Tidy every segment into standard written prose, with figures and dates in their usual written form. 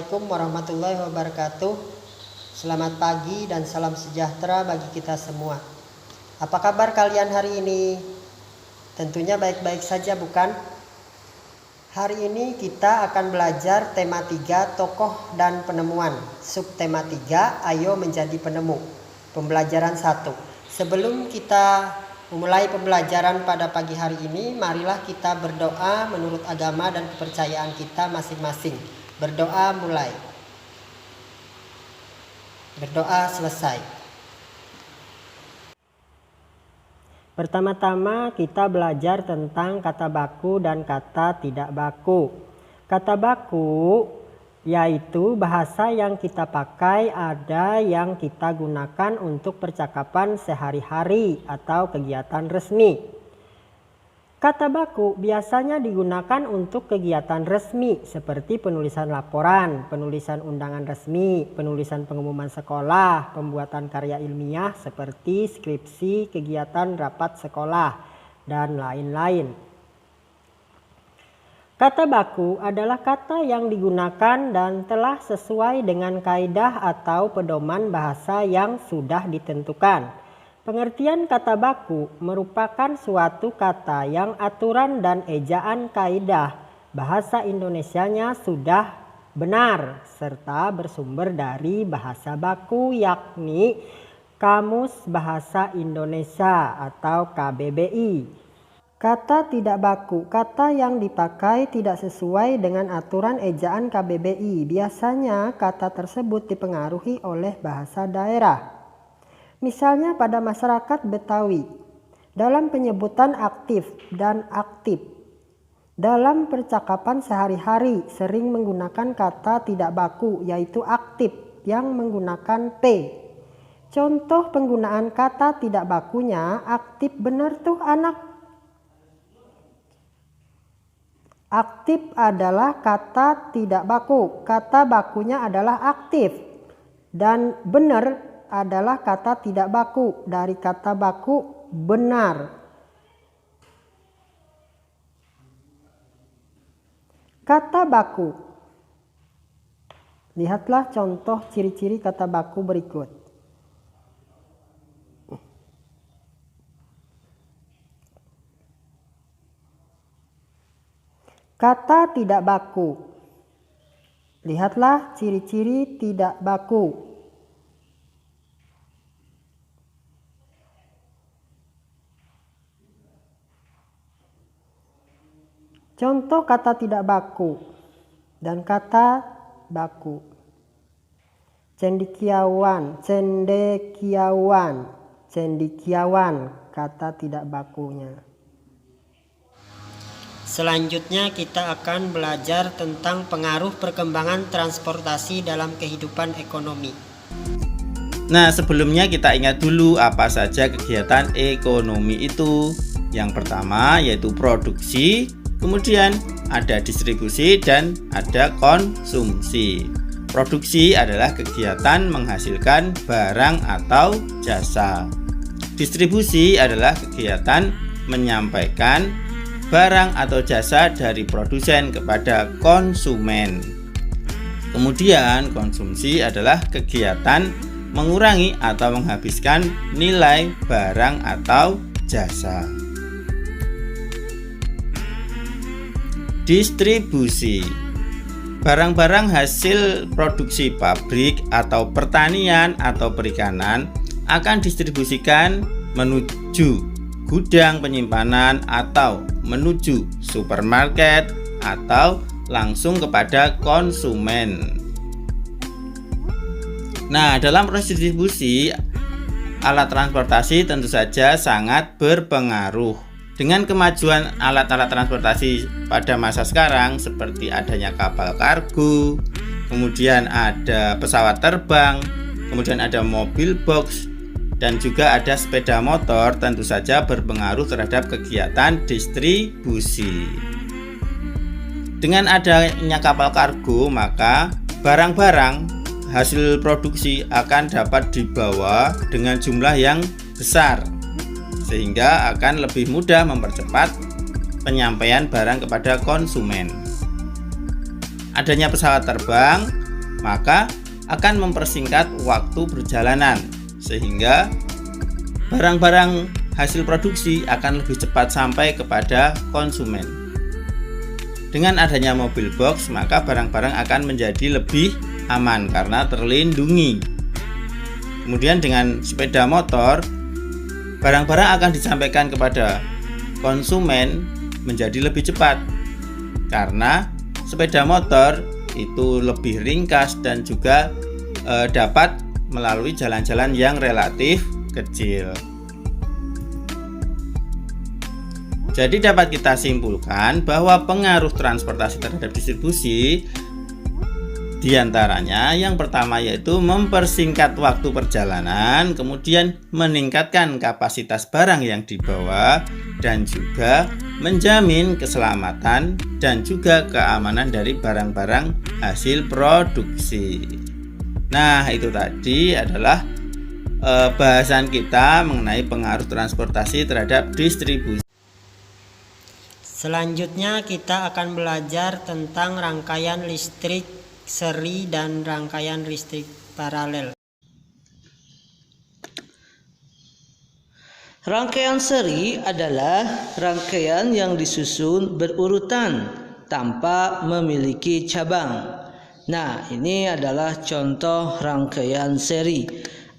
Assalamualaikum warahmatullahi wabarakatuh. Selamat pagi dan salam sejahtera bagi kita semua. Apa kabar kalian hari ini? Tentunya baik-baik saja, bukan? Hari ini kita akan belajar tema 3, tokoh dan penemuan. Subtema 3, ayo menjadi penemu. Pembelajaran 1. Sebelum kita memulai pembelajaran pada pagi hari ini, marilah kita berdoa menurut agama dan kepercayaan kita masing-masing. Berdoa mulai. Berdoa selesai. Pertama-tama kita belajar tentang kata baku dan kata tidak baku. Kata baku yaitu bahasa yang kita pakai, ada yang kita gunakan untuk percakapan sehari-hari atau kegiatan resmi. Kata baku biasanya digunakan untuk kegiatan resmi seperti penulisan laporan, penulisan undangan resmi, penulisan pengumuman sekolah, pembuatan karya ilmiah seperti skripsi, kegiatan rapat sekolah, dan lain-lain. Kata baku adalah kata yang digunakan dan telah sesuai dengan kaidah atau pedoman bahasa yang sudah ditentukan. Pengertian kata baku merupakan suatu kata yang aturan dan ejaan kaidah bahasa Indonesianya sudah benar serta bersumber dari bahasa baku, yakni Kamus Bahasa Indonesia atau KBBI. Kata tidak baku, kata yang dipakai tidak sesuai dengan aturan ejaan KBBI. Biasanya kata tersebut dipengaruhi oleh bahasa daerah. Misalnya pada masyarakat Betawi, dalam penyebutan aktif dan aktif. Dalam percakapan sehari-hari sering menggunakan kata tidak baku yaitu aktif yang menggunakan P. Contoh penggunaan kata tidak bakunya, aktif benar tuh anak. Aktif adalah kata tidak baku, kata bakunya adalah aktif. Dan benar adalah kata tidak baku, dari kata baku benar. Kata baku. Lihatlah contoh ciri-ciri kata baku berikut. Kata tidak baku. Lihatlah ciri-ciri tidak baku. Contoh kata tidak baku dan kata baku. Cendekiawan, cendekiawan, cendekiawan, kata tidak bakunya. Selanjutnya kita akan belajar tentang pengaruh perkembangan transportasi dalam kehidupan ekonomi. Nah, sebelumnya kita ingat dulu apa saja kegiatan ekonomi itu. Yang pertama yaitu produksi, kemudian ada distribusi dan ada konsumsi. Produksi adalah kegiatan menghasilkan barang atau jasa. Distribusi adalah kegiatan menyampaikan barang atau jasa dari produsen kepada konsumen. Kemudian konsumsi adalah kegiatan mengurangi atau menghabiskan nilai barang atau jasa. Distribusi. Barang-barang hasil produksi pabrik atau pertanian atau perikanan akan distribusikan menuju gudang penyimpanan atau menuju supermarket atau langsung kepada konsumen. Nah, dalam proses distribusi, alat transportasi tentu saja sangat berpengaruh. Dengan kemajuan alat-alat transportasi pada masa sekarang seperti adanya kapal kargo, kemudian ada pesawat terbang, kemudian ada mobil box, dan juga ada sepeda motor, tentu saja berpengaruh terhadap kegiatan distribusi. Dengan adanya kapal kargo, maka barang-barang hasil produksi akan dapat dibawa dengan jumlah yang besar, sehingga akan lebih mudah mempercepat penyampaian barang kepada konsumen. Adanya pesawat terbang maka akan mempersingkat waktu perjalanan, sehingga barang-barang hasil produksi akan lebih cepat sampai kepada konsumen. Dengan adanya mobil box, maka barang-barang akan menjadi lebih aman karena terlindungi. Kemudian dengan sepeda motor, barang-barang akan disampaikan kepada konsumen menjadi lebih cepat karena sepeda motor itu lebih ringkas dan juga dapat melalui jalan-jalan yang relatif kecil. Jadi dapat kita simpulkan bahwa pengaruh transportasi terhadap distribusi diantaranya yang pertama yaitu mempersingkat waktu perjalanan, kemudian meningkatkan kapasitas barang yang dibawa, dan juga menjamin keselamatan dan juga keamanan dari barang-barang hasil produksi. Nah, itu tadi adalah bahasan kita mengenai pengaruh transportasi terhadap distribusi. Selanjutnya kita akan belajar tentang rangkaian listrik seri dan rangkaian listrik paralel. Rangkaian seri adalah rangkaian yang disusun berurutan tanpa memiliki cabang. Nah, ini adalah contoh rangkaian seri.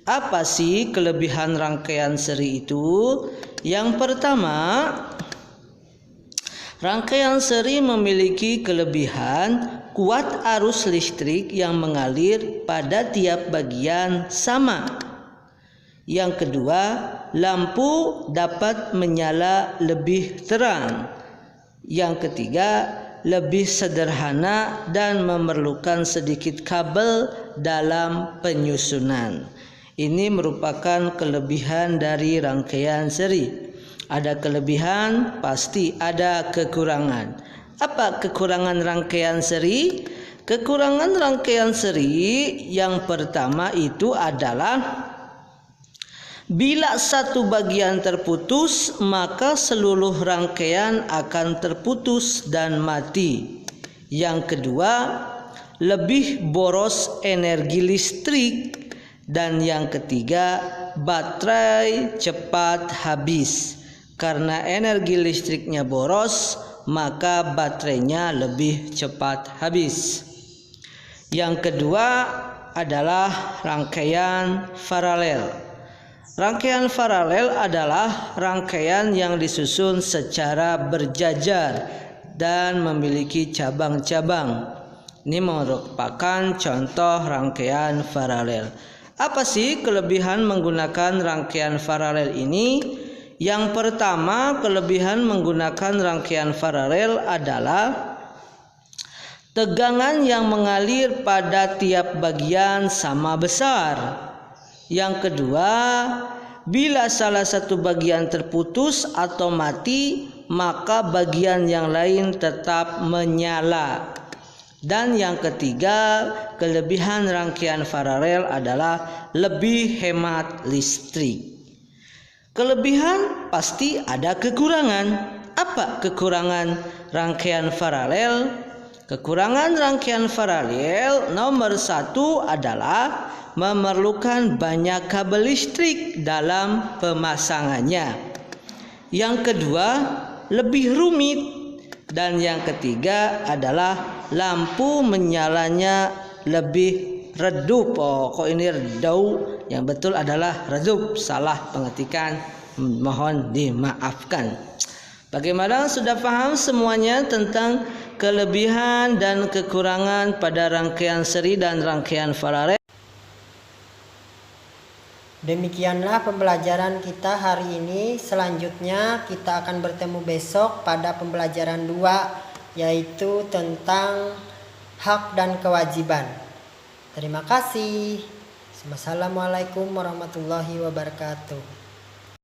Apa sih kelebihan rangkaian seri itu? Yang pertama, rangkaian seri memiliki kelebihan kuat arus listrik yang mengalir pada tiap bagian sama. Yang kedua, lampu dapat menyala lebih terang. Yang ketiga, lebih sederhana dan memerlukan sedikit kabel dalam penyusunan. Ini merupakan kelebihan dari rangkaian seri. Ada kelebihan, pasti ada kekurangan. Apa kekurangan rangkaian seri? Kekurangan rangkaian seri yang pertama itu adalah bila satu bagian terputus, maka seluruh rangkaian akan terputus dan mati. Yang kedua, lebih boros energi listrik. Dan yang ketiga, baterai cepat habis. Karena energi listriknya boros, maka baterainya lebih cepat habis. Yang kedua adalah rangkaian paralel. Rangkaian paralel adalah rangkaian yang disusun secara berjajar dan memiliki cabang-cabang. Ini merupakan contoh rangkaian paralel. Apa sih kelebihan menggunakan rangkaian paralel ini? Yang pertama, kelebihan menggunakan rangkaian paralel adalah tegangan yang mengalir pada tiap bagian sama besar. Yang kedua, bila salah satu bagian terputus atau mati, maka bagian yang lain tetap menyala. Dan yang ketiga, kelebihan rangkaian paralel adalah lebih hemat listrik. Kelebihan pasti ada kekurangan. Apa kekurangan rangkaian paralel? Kekurangan rangkaian paralel nomor 1 adalah memerlukan banyak kabel listrik dalam pemasangannya. Yang kedua, lebih rumit. Dan yang ketiga adalah lampu menyalanya lebih redup. Kok ini redau? Yang betul adalah redup. Salah pengetikan, mohon dimaafkan. Bagaimana, sudah paham semuanya tentang kelebihan dan kekurangan pada rangkaian seri dan rangkaian paralel? Demikianlah pembelajaran kita hari ini. Selanjutnya kita akan bertemu besok pada pembelajaran 2, yaitu tentang hak dan kewajiban. Terima kasih. Wassalamualaikum warahmatullahi wabarakatuh.